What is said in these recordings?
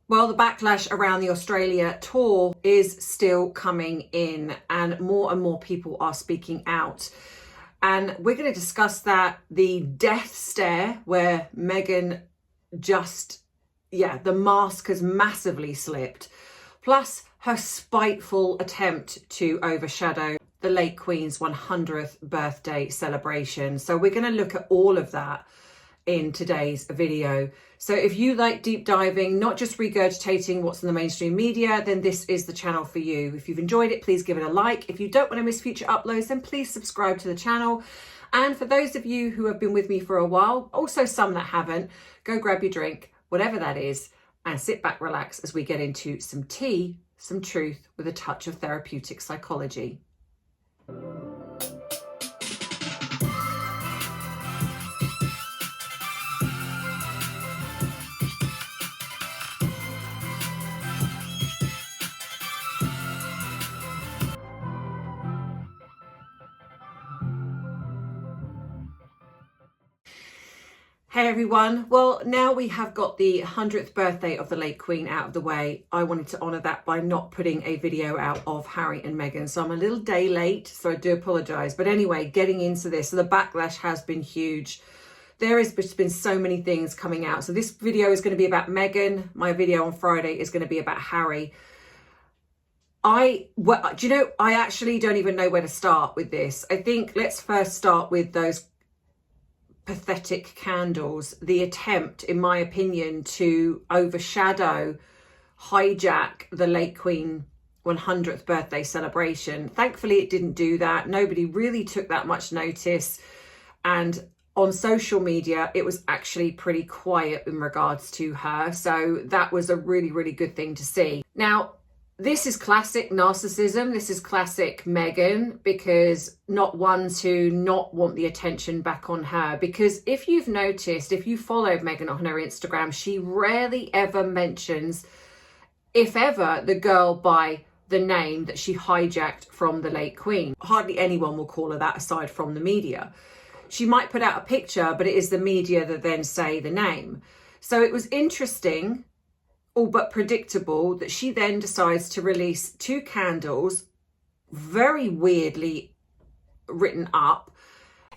Well, the backlash around the Australia tour is still coming in, and more people are speaking out. And we're going to discuss that, the death stare where Meghan just, the mask has massively slipped, plus her spiteful attempt to overshadow the late Queen's 100th birthday celebration. So we're going to look at all of that in today's video. So if you like deep diving, not just regurgitating what's in the mainstream media, then this is the channel for you. If you've enjoyed it, please give it a like. If you don't want to miss future uploads, then please subscribe to the channel. And for those of you who have been with me for a while, also some that haven't, go grab your drink, whatever that is, and sit back, relax as we get into some tea, some truth with a touch of therapeutic psychology. Hey everyone, well now we have got the 100th birthday of the late Queen out of the way. I wanted to honour that by not putting a video out of Harry and Meghan, so I'm a little day late, so I do apologise. But anyway, getting into this, so the backlash has been huge. There has been so many things coming out. So this video is going to be about Meghan. My video on Friday is going to be about Harry. I actually don't even know where to start with this. I think let's first start with those pathetic candles, the attempt, in my opinion, to overshadow, hijack the late Queen 100th birthday celebration. Thankfully, it didn't do that. Nobody really took that much notice. And on social media, it was actually pretty quiet in regards to her. So that was a really, really good thing to see. Now, this is classic narcissism. This is classic Meghan, because not one to not want the attention back on her. Because if you've noticed, if you followed Meghan on her Instagram, she rarely ever mentions, if ever, the girl by the name that she hijacked from the late Queen. Hardly anyone will call her that aside from the media. She might put out a picture, but it is the media that then say the name. So it was interesting, all but predictable, that she then decides to release 2 candles, very weirdly written up.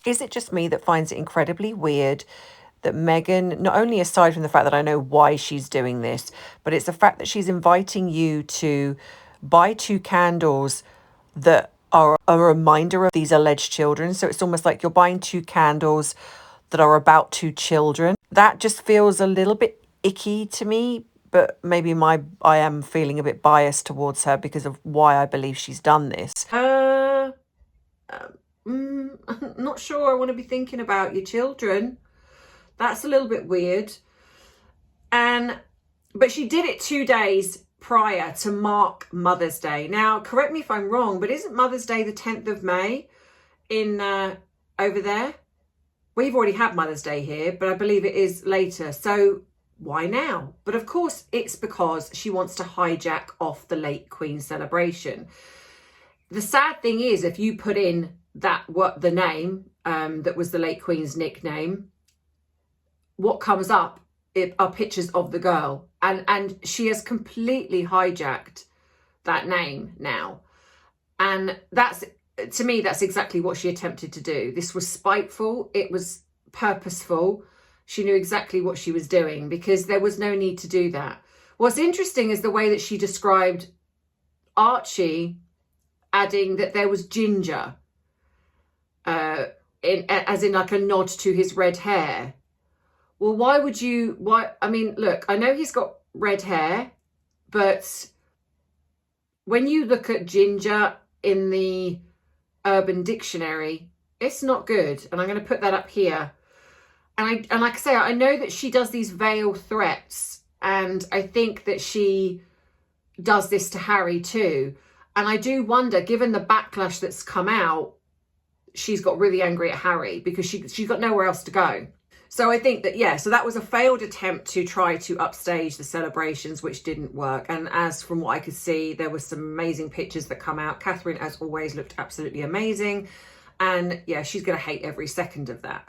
Is it just me that finds it incredibly weird that Meghan, not only aside from the fact that I know why she's doing this, but it's the fact that she's inviting you to buy 2 candles that are a reminder of these alleged children. So it's almost like you're buying 2 candles that are about 2 children. That just feels a little bit icky to me. But maybe I am feeling a bit biased towards her because of why I believe she's done this. I'm not sure I want to be thinking about your children. That's a little bit weird. But she did it 2 days prior to mark Mother's Day. Now, correct me if I'm wrong, but isn't Mother's Day the 10th of May in over there? We've already had Mother's Day here, but I believe it is later. So why now? But of course, it's because she wants to hijack off the late Queen celebration. The sad thing is, if you put in the name that was the late Queen's nickname, what comes up are pictures of the girl, and she has completely hijacked that name now. And that's, to me, that's exactly what she attempted to do. This was spiteful. It was purposeful. She knew exactly what she was doing, because there was no need to do that. What's interesting is the way that she described Archie, adding that there was ginger, as in like a nod to his red hair. Well, I mean, look, I know he's got red hair, but when you look at ginger in the Urban Dictionary, it's not good. And I'm going to put that up here. And like I say, I know that she does these veiled threats, and I think that she does this to Harry too. And I do wonder, given the backlash that's come out, she's got really angry at Harry because she's got nowhere else to go. So I think that, so that was a failed attempt to try to upstage the celebrations, which didn't work. And as from what I could see, there were some amazing pictures that come out. Catherine, as always, looked absolutely amazing. And yeah, she's going to hate every second of that.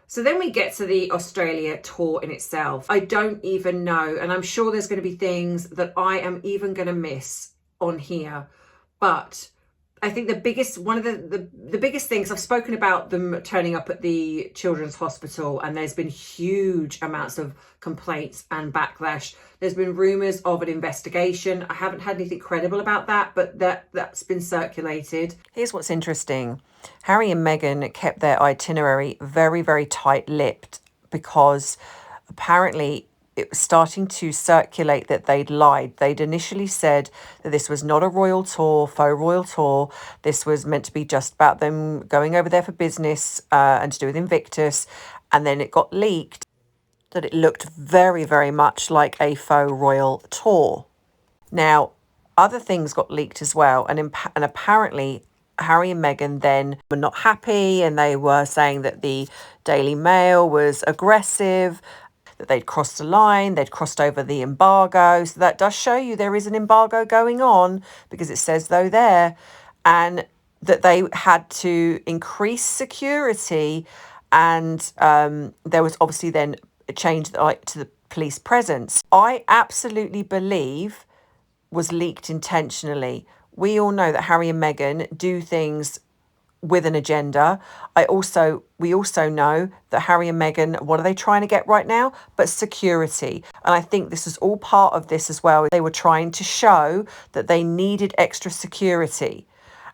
So then we get to the Australia tour in itself. I don't even know, and I'm sure there's going to be things that I am even going to miss on here. But I think one of the biggest things, I've spoken about them turning up at the Children's Hospital, and there's been huge amounts of complaints and backlash. There's been rumours of an investigation. I haven't had anything credible about that, but that's been circulated. Here's what's interesting. Harry and Meghan kept their itinerary very, very tight-lipped because apparently it was starting to circulate that they'd lied. They'd initially said that this was not a royal tour, faux royal tour. This was meant to be just about them going over there for business and to do with Invictus. And then it got leaked that it looked very, very much like a faux royal tour. Now, other things got leaked as well. And apparently Harry and Meghan then were not happy, and they were saying that the Daily Mail was aggressive, that they'd crossed the line, they'd crossed over the embargo. So that does show you there is an embargo going on, because it says though there, and that they had to increase security, and there was obviously then a change to the police presence. I absolutely believe was leaked intentionally. We all know that Harry and Meghan do things with an agenda. We also know that Harry and Meghan, what are they trying to get right now? But security. And I think this is all part of this as well. They were trying to show that they needed extra security.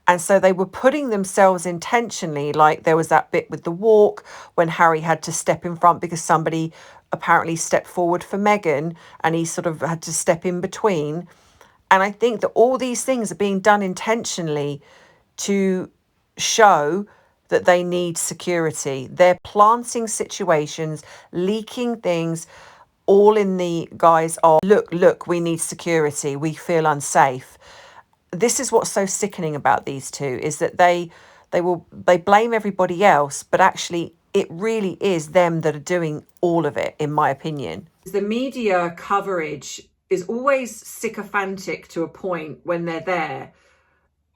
And so they were putting themselves intentionally, like there was that bit with the walk when Harry had to step in front because somebody apparently stepped forward for Meghan, and he sort of had to step in between. And I think that all these things are being done intentionally to show that they need security. They're planting situations, leaking things, all in the guise of, look, we need security. We feel unsafe. This is what's so sickening about these two, is that they blame everybody else, but actually it really is them that are doing all of it, in my opinion. The media coverage is always sycophantic to a point when they're there.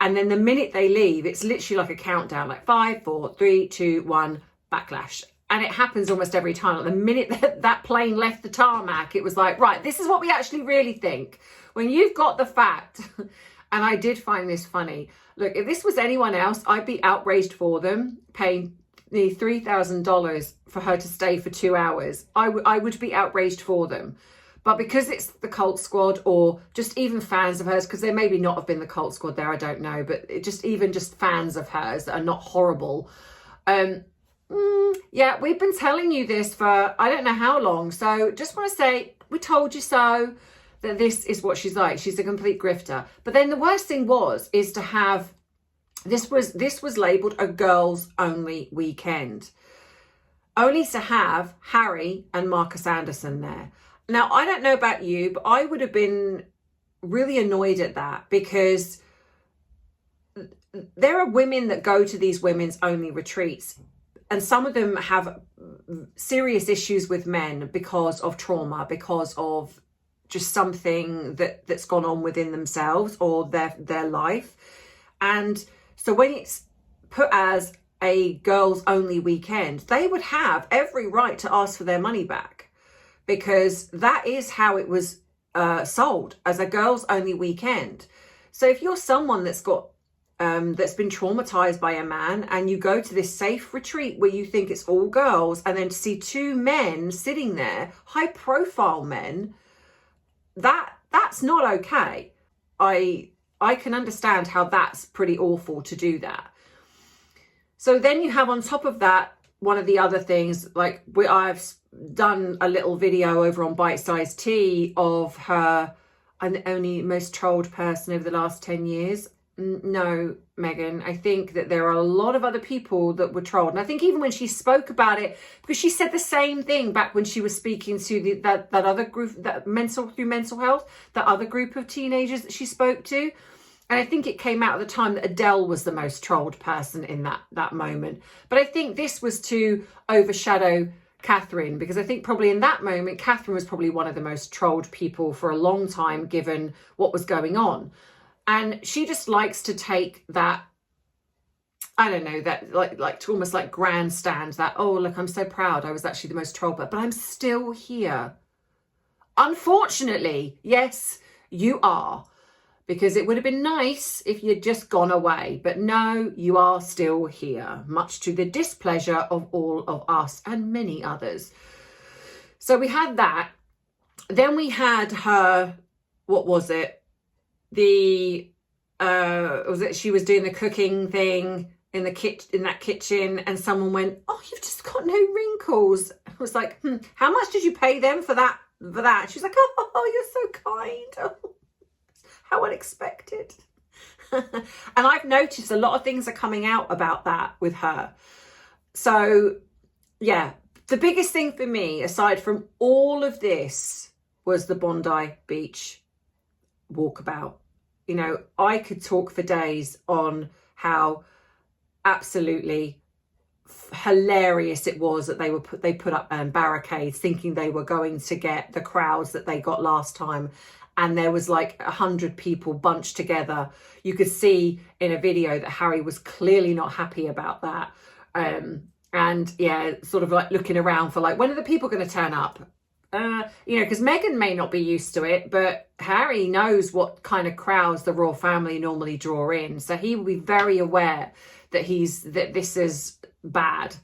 And then the minute they leave, it's literally like a countdown, like 5, 4, 3, 2, 1, backlash. And it happens almost every time. Like the minute that plane left the tarmac, it was like, right, this is what we actually really think. When you've got the fact, and I did find this funny. Look, if this was anyone else, I'd be outraged for them, paying nearly $3,000 for her to stay for 2 hours. I would be outraged for them. But because it's the Cult Squad, or just even fans of hers, because there maybe not have been the Cult Squad there, I don't know, but even just fans of hers that are not horrible. Yeah, we've been telling you this for I don't know how long. So just want to say, we told you so, that this is what she's like. She's a complete grifter. But then the worst thing is to have, this was labelled a girls only weekend. Only to have Harry and Marcus Anderson there. Now, I don't know about you, but I would have been really annoyed at that, because there are women that go to these women's only retreats, and some of them have serious issues with men because of trauma, because of just something that's gone on within themselves or their life. And so when it's put as a girls only weekend, they would have every right to ask for their money back, because that is how it was sold, as a girls only weekend. So if you're someone that's got that's been traumatized by a man, and you go to this safe retreat where you think it's all girls, and then to see 2 men sitting there, high profile men, that's not okay. I can understand how that's pretty awful to do that. So then you have on top of that, one of the other things, like I've done a little video over on Bite Size Tea of her, I'm the only most trolled person over the last 10 years. No, Meghan, I think that there are a lot of other people that were trolled. And I think even when she spoke about it, because she said the same thing back when she was speaking to that other group, that through mental health, that other group of teenagers that she spoke to. And I think it came out at the time that Adele was the most trolled person in that moment. But I think this was to overshadow Catherine, because I think probably in that moment, Catherine was probably one of the most trolled people for a long time, given what was going on. And she just likes to take that I don't know, that like to almost like grandstand that, oh, look, I'm so proud I was actually the most trolled, but I'm still here. Unfortunately, yes, you are, because it would have been nice if you'd just gone away, but no, you are still here, much to the displeasure of all of us and many others. So we had that. Then we had her, what was it? She was doing the cooking thing in that kitchen, and someone went, oh, you've just got no wrinkles. I was like, how much did you pay them for that? She's like, oh, you're so kind. Oh, how unexpected. And I've noticed a lot of things are coming out about that with her. So yeah, the biggest thing for me, aside from all of this, was the Bondi Beach walkabout. You know, I could talk for days on how absolutely hilarious it was that they put up barricades thinking they were going to get the crowds that they got last time, and there was like 100 people bunched together. You could see in a video that Harry was clearly not happy about that, and yeah, sort of like looking around for like, when are the people going to turn up? You know, because Meghan may not be used to it, but Harry knows what kind of crowds the royal family normally draw in. So he will be very aware that this is bad.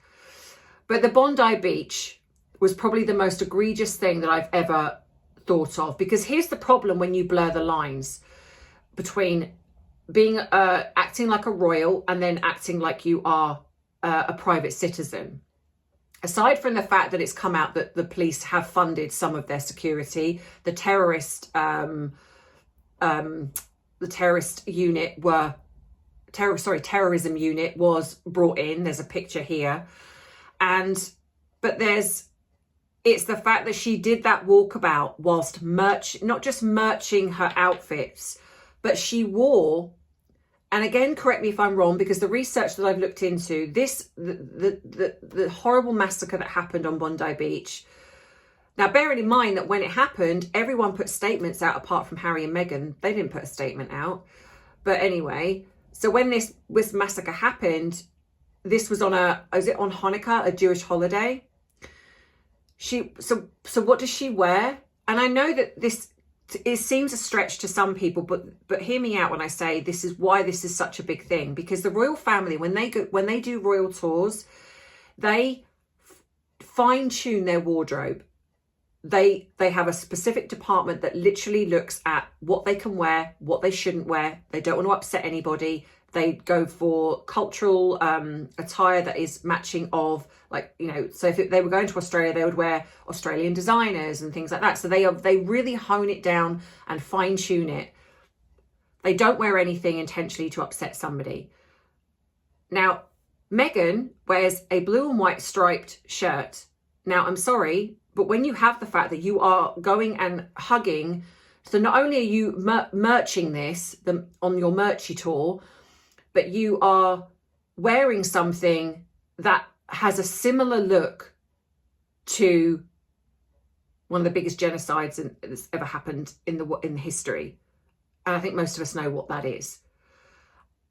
But the Bondi Beach was probably the most egregious thing that I've ever thought of, because here's the problem when you blur the lines between being acting like a royal and then acting like you are a private citizen. Aside from the fact that it's come out that the police have funded some of their security, the terrorism unit was brought in. There's a picture here. But it's the fact that she did that walkabout whilst not just merching her outfits, but she wore, and again, correct me if I'm wrong, because the research that I've looked into, the horrible massacre that happened on Bondi Beach. Now, bearing in mind that when it happened, everyone put statements out apart from Harry and Meghan. They didn't put a statement out. But anyway, so when this massacre happened, this was on on Hanukkah, a Jewish holiday? So what does she wear? And I know that it seems a stretch to some people, but hear me out when I say this is why this is such a big thing. Because the royal family, when they do royal tours, they fine tune their wardrobe. They have a specific department that literally looks at what they can wear, what they shouldn't wear. They don't want to upset anybody. They go for cultural attire that is matching of, like, you know, so if they were going to Australia, they would wear Australian designers and things like that. So they really hone it down and fine tune it. They don't wear anything intentionally to upset somebody. Now, Meghan wears a blue and white striped shirt. Now, I'm sorry, but when you have the fact that you are going and hugging, so not only are you merching this on your merchy tour, but you are wearing something that has a similar look to one of the biggest genocides that's ever happened in history. And I think most of us know what that is.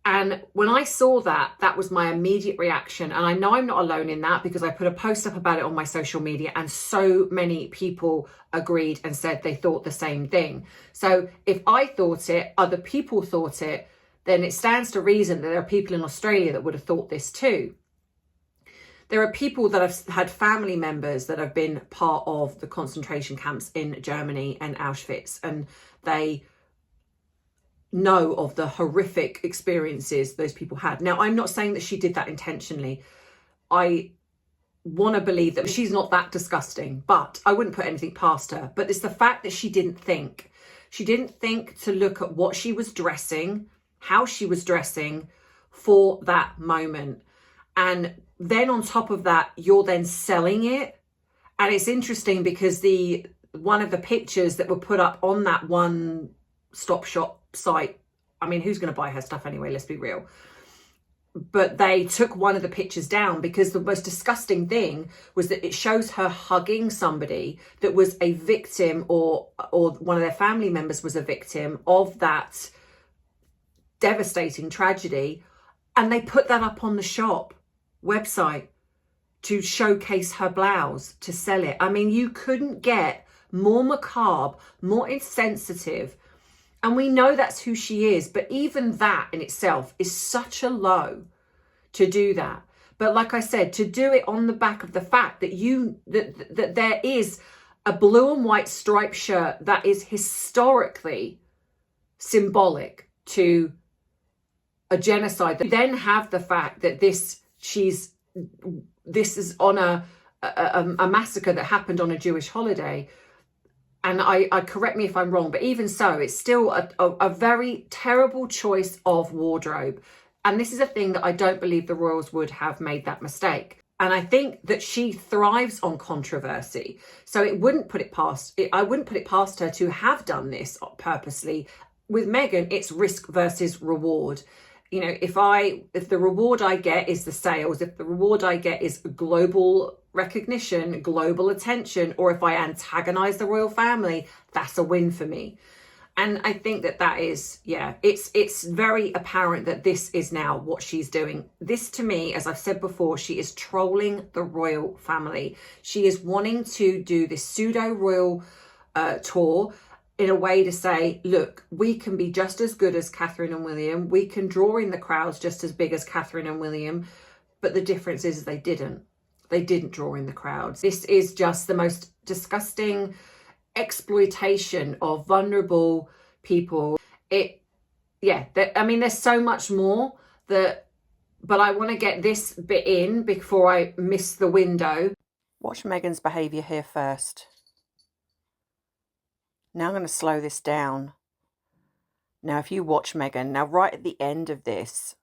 And when I saw that, that was my immediate reaction. And I know I'm not alone in that, because I put a post up about it on my social media and so many people agreed and said they thought the same thing. So if I thought it, other people thought it, then it stands to reason that there are people in Australia that would have thought this too. There are people that have had family members that have been part of the concentration camps in Germany and Auschwitz, and they know of the horrific experiences those people had. Now, I'm not saying that she did that intentionally. I want to believe that she's not that disgusting, but I wouldn't put anything past her. But it's the fact that she didn't think. She didn't think to look at what she was dressing, how she was dressing for that moment. And then on top of that, you're then selling it. And it's interesting because one of the pictures that were put up on that one stop shop site, I mean, who's going to buy her stuff anyway? Let's be real. But they took one of the pictures down because the most disgusting thing was that it shows her hugging somebody that was a victim, or one of their family members was a victim of that devastating tragedy. And they put that up on the shop website to showcase her blouse, to sell it. I mean, you couldn't get more macabre, more insensitive. And we know that's who she is. But even that in itself is such a low to do that. But like I said, to do it on the back of the fact that that there is a blue and white striped shirt that is historically symbolic to a genocide. They then have the fact that this is on a massacre that happened on a Jewish holiday. And I correct me if I'm wrong, but even so, it's still a very terrible choice of wardrobe. And this is a thing that I don't believe the royals would have made that mistake. And I think that she thrives on controversy. So I wouldn't put it past her to have done this purposely. With Meghan, it's risk versus reward. You know, if the reward I get is the sales, if the reward I get is global recognition, global attention, or if I antagonize the royal family, that's a win for me. And I think that is, yeah, it's very apparent that this is now what she's doing. This, to me, as I've said before, she is trolling the royal family. She is wanting to do this pseudo-royal tour in a way to say, look, we can be just as good as Catherine and William. We can draw in the crowds just as big as Catherine and William. But the difference is they didn't. They didn't draw in the crowds. This is just the most disgusting exploitation of vulnerable people. I mean, there's so much more but I want to get this bit in before I miss the window. Watch Meghan's behaviour here first. Now I'm going to slow this down. Now, if you watch Meghan, now right at the end of this,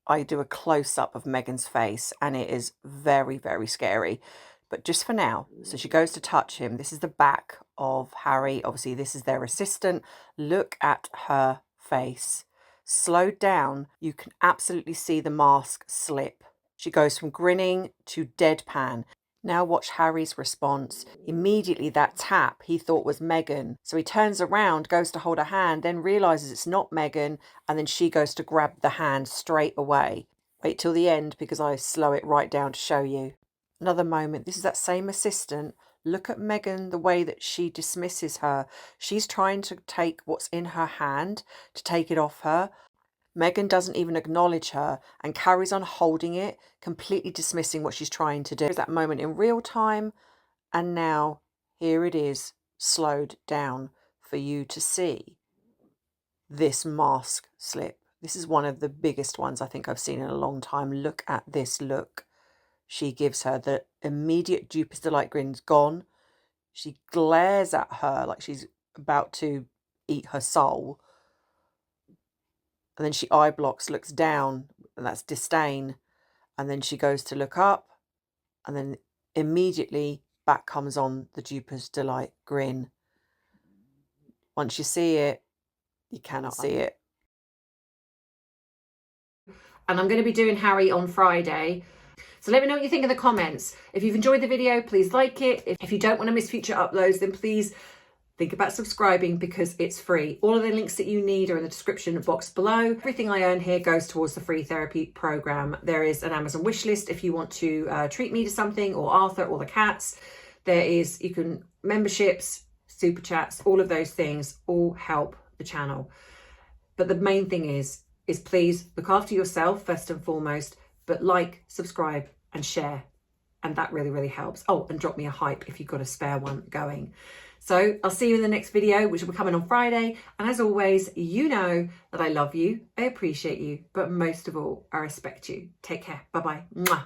I do a close-up of Meghan's face, and it is very, very scary. But just for now, so she goes to touch him. This is the back of Harry. Obviously, this is their assistant. Look at her face. Slowed down, you can absolutely see the mask slip. She goes from grinning to deadpan. Now watch Harry's response. Immediately that tap he thought was Meghan. So he turns around, goes to hold her hand, then realises it's not Meghan, and then she goes to grab the hand straight away. Wait till the end because I slow it right down to show you. Another moment. This is that same assistant. Look at Meghan, the way that she dismisses her. She's trying to take what's in her hand, to take it off her. Meghan doesn't even acknowledge her and carries on holding it, completely dismissing what she's trying to do. There's that moment in real time, and now here it is, slowed down for you to see this mask slip. This is one of the biggest ones I think I've seen in a long time. Look at this look she gives her. The immediate Jupiter's Delight grin's gone. She glares at her like she's about to eat her soul. And then she eye blocks, looks down, and that's disdain. And then she goes to look up, and then immediately back comes on the Jupiter's Delight grin. Once you see it, you cannot see it. And I'm going to be doing Harry on Friday. So let me know what you think in the comments. If you've enjoyed the video, please like it. If you don't want to miss future uploads, then please think about subscribing because it's free. All of the links that you need are in the description box below. Everything I earn here goes towards the free therapy program. There is an Amazon wish list if you want to treat me to something, or Arthur, or the cats. There is, memberships, super chats, all of those things all help the channel. But the main thing is please look after yourself first and foremost, but like, subscribe and share. And that really, really helps. Oh, and drop me a hype if you've got a spare one going. So I'll see you in the next video, which will be coming on Friday. And as always, you know that I love you, I appreciate you, but most of all, I respect you. Take care. Bye-bye. Mwah.